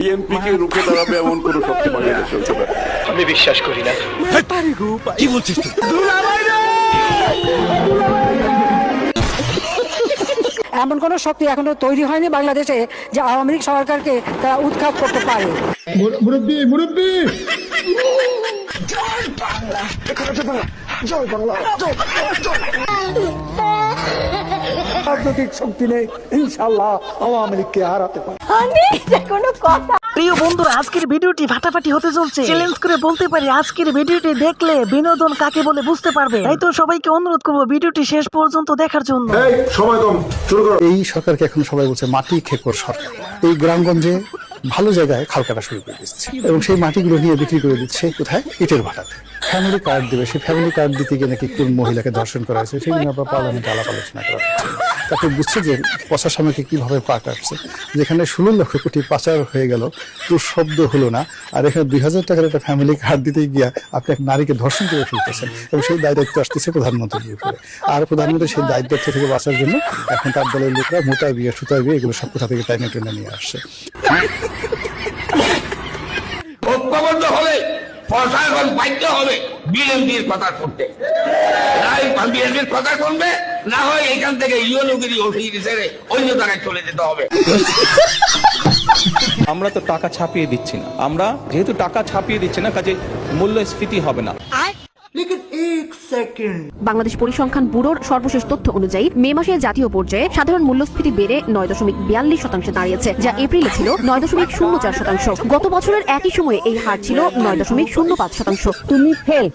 বিএনপিকে রুখে দাঁড়াবে এমন কোন শক্তি বাংলাদেশে চলছে না। আমি বিশ্বাস করি না। কি বলছিস তুই? এমন কোন শক্তি এখনো তৈরি হয়নি বাংলাদেশে যে আওয়ামী লীগ সরকারকে তারা উৎখাত করতে পারে। মুরব্বী রাজনৈতিক শক্তি নেই, ইনশাআল্লাহ আওয়ামী লীগকে হারাতে পারে। প্রিয় বন্ধুরা, আজকের ভিডিওটি ফাটাফাটি হতে চলছে। চ্যালেঞ্জ করে বলতে পারি, আজকের ভিডিওটি দেখলে বিনোদন কাকে বলে বুঝতে পারবে। তাই তো সবাইকে অনুরোধ করবো ভিডিওটি শেষ পর্যন্ত দেখার জন্য। এই সরকারকে এখন সবাই বলছে মাটি খেকর সরকার। এই গ্রামগঞ্জে ভালো জায়গায় খাল কাটা শুরু করে দিচ্ছে এবং সেই মাটিগুলো নিয়ে বিক্রি করে দিচ্ছে কোথায়? ইটের ভাটাতে। ফ্যামিলি কার্ড দেবে, সেই ফ্যামিলি কার্ড দিতে গিয়ে নাকি কোন মহিলাকে ধর্ষণ করা হয়েছে সেই নিয়ে পার্লামেন্টে আলাপ আলোচনা করা হচ্ছে। তারপর বুঝছে যে পচার সময়কে কিভাবে পা কাটছে, যেখানে 16 লক্ষ কোটি পাচার হয়ে গেল তো শব্দ হলো না, আর এখানে 2000 টাকার একটা ফ্যামিলি কার্ড দিতে গিয়া আপনি এক নারীকে ধর্ষণ করে ফেলতেছেন এবং সেই দায়িত্ব আসতেছে প্রধানমন্ত্রীর উপরে। আর প্রধানমন্ত্রী সেই দায়িত্ব থেকে বাঁচার জন্য এখন তার দলের লোকরা মোটা বিয়ে সুতা বিয়ে এগুলো সব কোথা থেকে টাইমে টেনে নিয়ে আসছে। ঐক্যবদ্ধ হবে, প্রশাসন বাধ্য হবে বিএনপির কথা শুনতে। বিএনপির কথা শুনবে না হয় এখান থেকে ইউনুগিরি ওসিগিরি ছেড়ে অন্য জায়গায় চলে যেতে হবে। আমরা তো টাকা ছাপিয়ে দিচ্ছি না, আমরা যেহেতু টাকা ছাপিয়ে দিচ্ছি না কাজে মূল্যস্ফীতি হবে না। বাংলাদেশ পরিসংখ্যান ব্যুরোর সর্বশেষ তথ্য অনুযায়ী মে মাসে জাতীয় পর্যায়ে সাধারণ মূল্যস্ফীতি বেড়ে 9.42% দাঁড়িয়েছে, যা এপ্রিলে ছিল 9.04%। গত বছরের একই সময়ে এই হার ছিল 9.05%। তুমি ফেল।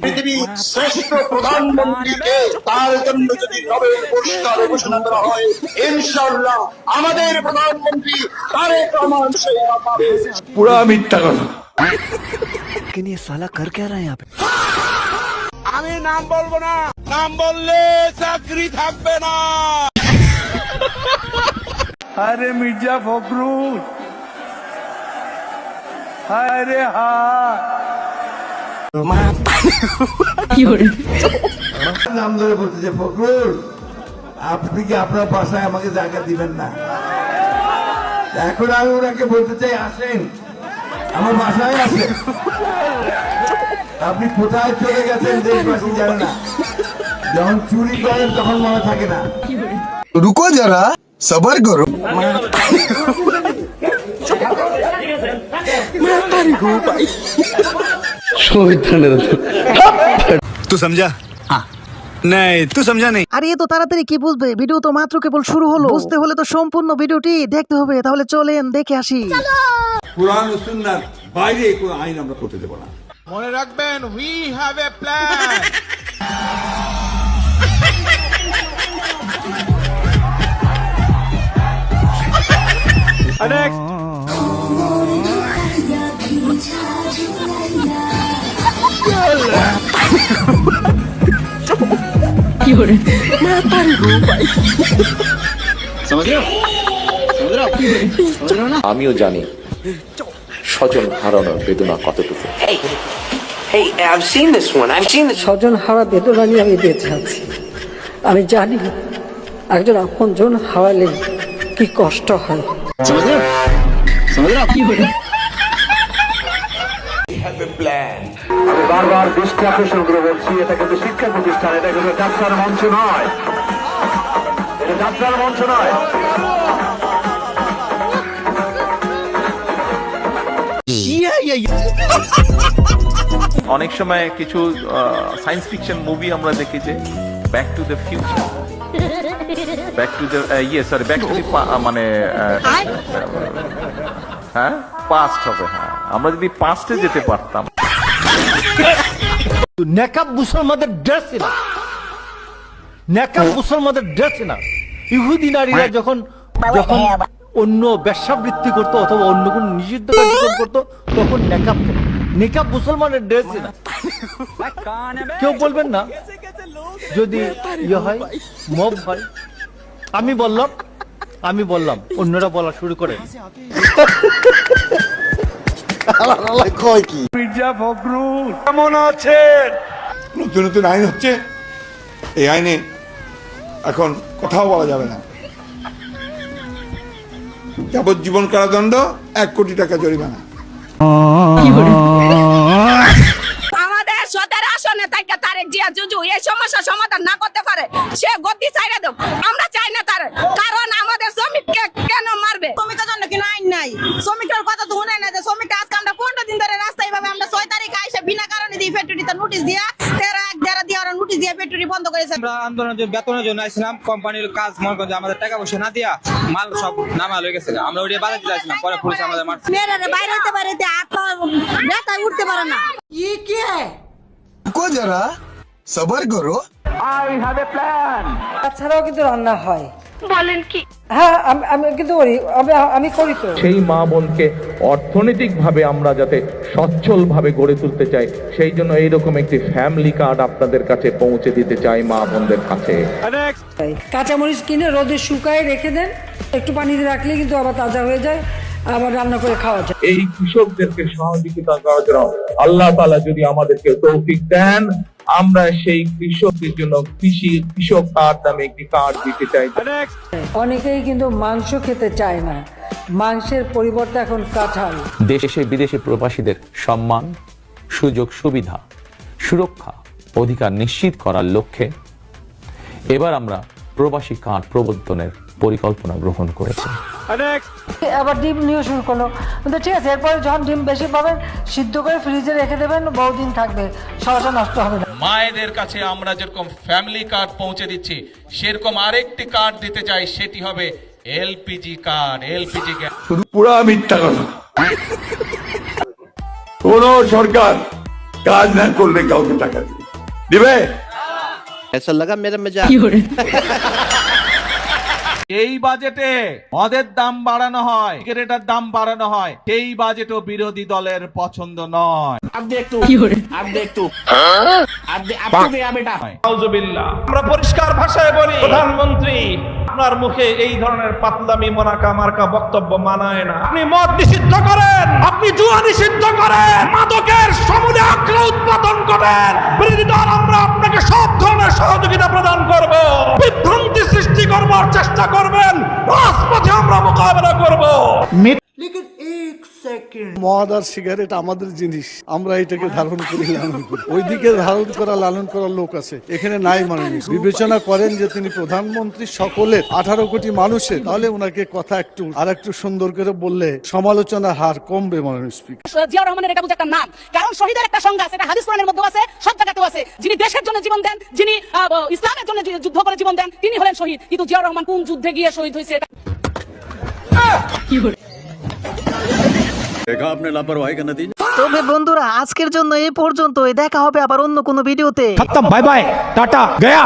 পৃথিবীর শ্রেষ্ঠ প্রধানমন্ত্রীকে তার জন্য যদি নোবেল পুরস্কার ঘোষণা করা হয়, ইনশাআল্লাহ আমাদের প্রধানমন্ত্রী তারেক রহমান সেই পাবে। পুরা মিথ্যা কথা। আমি নাম বলবো না, নাম বললে চাকরি থাকবে না। আরে মির্জা ফখরুল, আরে নাম ধরে বলতেছে, ফখরুল আপনি কি আপনার বাসায় আমাকে জায়গা দিবেন না? এখন আমি ওনাকে বলতে চাই, আসেন আমার বাসায় আসেন। আপনি কোথায় চলে গেছেন দেশবাসী জানে না। যখন চুরি করেন তখন মনে থাকে না। রুকো যারা, সবার করো। तू समझा? हाँ नहीं तू समझा नहीं। আর এ তো তাড়াতাড়ি কি বুঝবে, ভিডিও তো মাত্র কেবল শুরু হলো। বুঝতে হলে তো সম্পূর্ণ ভিডিওটি দেখতে হবে। তাহলে চলেন দেখে আসি। কুরআন ও সুন্নাহর বাইরে কোনো আইন আমরা করতে দেব না। মনে রাখবেন, উই হ্যাভ এ প্ল্যান। আমিও জানি স্বজন হারানোর বেদনা কতটুকু। স্বজন হারা বেদনা নিয়ে আমি বেঁচে আছি। আমি জানি একজন আপনজন হারালে কি কষ্ট হয়। আমি বারবার দৃষ্টি আকর্ষণ করে বলছি, এটা কিন্তু শিক্ষা প্রতিষ্ঠান, এটা কিন্তু যাত্রার মঞ্চ নয়, এটা যাত্রার মঞ্চ নয়। অনেক সময় কিছু সায়েন্স ফিকশন মুভি আমরা দেখি যে back to the future, back to the back to the মানে হ্যাঁ পাস্ট হবে। হ্যাঁ, আমরা যদি পাস্টে যেতে পারতাম। নেকাব মুসলমানদের ড্রেস না, নেকাব মুসলমানদের ড্রেস না। ইহুদি নারীরা যখন অন্য ব্যবসাবৃত্তি করতো অথবা অন্য কোন নিষিদ্ধ কার্যক্রম করতো তখন নেকাব করতো। নেকাব মুসলমানের ড্রেস না। কেউ বলবেন না যদি ইয়ে হয়, মব হয়। আমি বললাম অন্যরা বলা শুরু করে। মির্জা ফখরুল কেমন আছেন? নতুন নতুন আইন হচ্ছে, এই আইনে এখন কথাও বলা যাবে না। যাবজ্জীবন কারাদণ্ড, 1 কোটি টাকা জরিমানা। আমাদের 17 আসনে থেকে তারেক জিয়া জুজু এই সমস্যার সমাধান না করতে পারে, সে গতি চাইরা দেব। আমরা চাই না তার, কারণ আমাদের শ্রমিককে কেন মারবে? শ্রমিকের জন্য কি আইন নাই? শ্রমিকের কথা তো শুনে না যে শ্রমিকটা আজকে আমরা 15 দিন ধরে রাস্তায় এইভাবে আমরা 6 তারিখে এসে বিনা কারণে দিয়ে ফ্যাক্টরিতে নোটিশ দিয়া 13 দিয়ে ওরা নোটিশ দিয়ে ফ্যাক্টরি বন্ধ করেছে। আমরা আন্দোলনের জন্য বেতনের জন্য আসছিলাম, কোম্পানির কাজ মনে করেন যে আমাদের টাকা পয়সা না দিয়া মাল সব নামাল হয়ে গেছে, আমরা ওইটা বাজাতে যাচ্ছিলাম, পরে পুলিশ আমাদের মারছে। মেয়েরা বাইরে হতে পারে, নেতায় উঠতে পারে না। কি যারা সবার করো। তাছাড়াও কিন্তু রান্না হয়। বলেন কি? হ্যাঁ, আমি কিন্তু করি, আমি করি তো। সেই মা বোনকে অর্থনৈতিকভাবে আমরা যাতে সচ্ছলভাবে গড়ে তুলতে চাই, সেই জন্য এইরকম একটি ফ্যামিলি কার্ড আপনাদের কাছে পৌঁছে দিতে চাই মা বোনদের কাছে। কাঁচামরিচ কিনে রোদে শুকায় রেখে দেন, একটু পানিতে রাখলে কিন্তু আবার তাজা হয়ে যায়, আবার রান্না করে খাওয়া যায়। এই কৃষকদেরকে সহযোগিতা করার জন্য আল্লাহ তাআলা যদি আমাদেরকে তৌফিক দেন, আমরা সেই কৃষকদের জন্য কৃষক কার্ড নামে একটি কার্ড দিতে চাই। অনেকেই কিন্তু মাংস খেতে চায় না, মাংসের পরিবর্তে এখন কাঁঠাল। দেশে বিদেশে প্রবাসীদের সম্মান, সুযোগ সুবিধা, সুরক্ষা, অধিকার নিশ্চিত করার লক্ষ্যে এবার আমরা প্রবাসী কার্ড প্রবর্তনের পরিকল্পনা গ্রহণ করেছি। আবার ডিম নিয়ে শুরু করলো, কিন্তু ঠিক আছে, এরপরে যখন ডিম বেশি পাবেন সিদ্ধ করে ফ্রিজে রেখে দেবেন, বহুদিন থাকবে, সহসা নষ্ট হবে না। মায়েদের কাছে আমরা যেরকম ফ্যামিলি কার্ড পৌঁছে দিচ্ছি, সেরকম আরেকটি কার্ড দিতে চাই, সেটি হবে এলপিজি কার্ড। এলপিজি গ্যাস শুধু পুরা মিথ্যা কথা। কোন সরকার কাজ না করলে কাউকে টাকা দিবে? ऐसा लगा मेरा मजाक। এই বাজেটে মদের দাম বাড়ানো হয়, সিগারেটের দাম বাড়ানো হয়, সেই বাজেটও বিরোধী দলের পছন্দ নয়। আমরা পরিষ্কার ভাষায় বলি, প্রধানমন্ত্রী আপনার মুখে এই ধরনের পাতলামি মোনাকা মার্কা বক্তব্য মানায় না। আপনি মদ নিষিদ্ধ করেন, আপনি জুয়া নিষিদ্ধ করেন, মাদকের সমূলে আখড়া উৎপাদন করেন, বিরোধী দল আমরা আপনাকে সব ধরনের সহযোগিতা প্রদান করব, বিভ্রান্তি সৃষ্টি করবার চেষ্টা করবেন, রাজপথে আমরা মোকাবেলা করব। মদ আর সিগারেট আমাদের জিনিস, আমরা এটাকে ধারণ করি, লালন করি। ওইদিকে ধারণ করা লালন করার লোক আছে, এখানে নাই। মাননীয় বিবেচনা করেন যে তিনি প্রধানমন্ত্রী সকলের, 18 কোটি মানুষের, তাহলে ওনাকে কথা একটু আর একটু সুন্দর করে বললে সমালোচনার হার কমবে। মাননীয় স্পিকার, জিয়া রহমানের এটা একটা নাম, কারণ শহীদের একটা সংজ্ঞা আছে, এটা হাদিস কোরআনের মধ্যে আছে, সব জায়গাতেও আছে। যিনি দেশের জন্য জীবন দেন, যিনি ইসলামের জন্য যুদ্ধ করে জীবন দেন, তিনি হলেন শহীদ। কিন্তু জিয়া রহমান কোন যুদ্ধে গিয়ে শহীদ হয়েছে? তবে বন্ধুরা, আজকের জন্য এই পর্যন্তই। দেখা হবে আবার অন্য কোনো ভিডিওতে। Bye bye, tata, Gaya.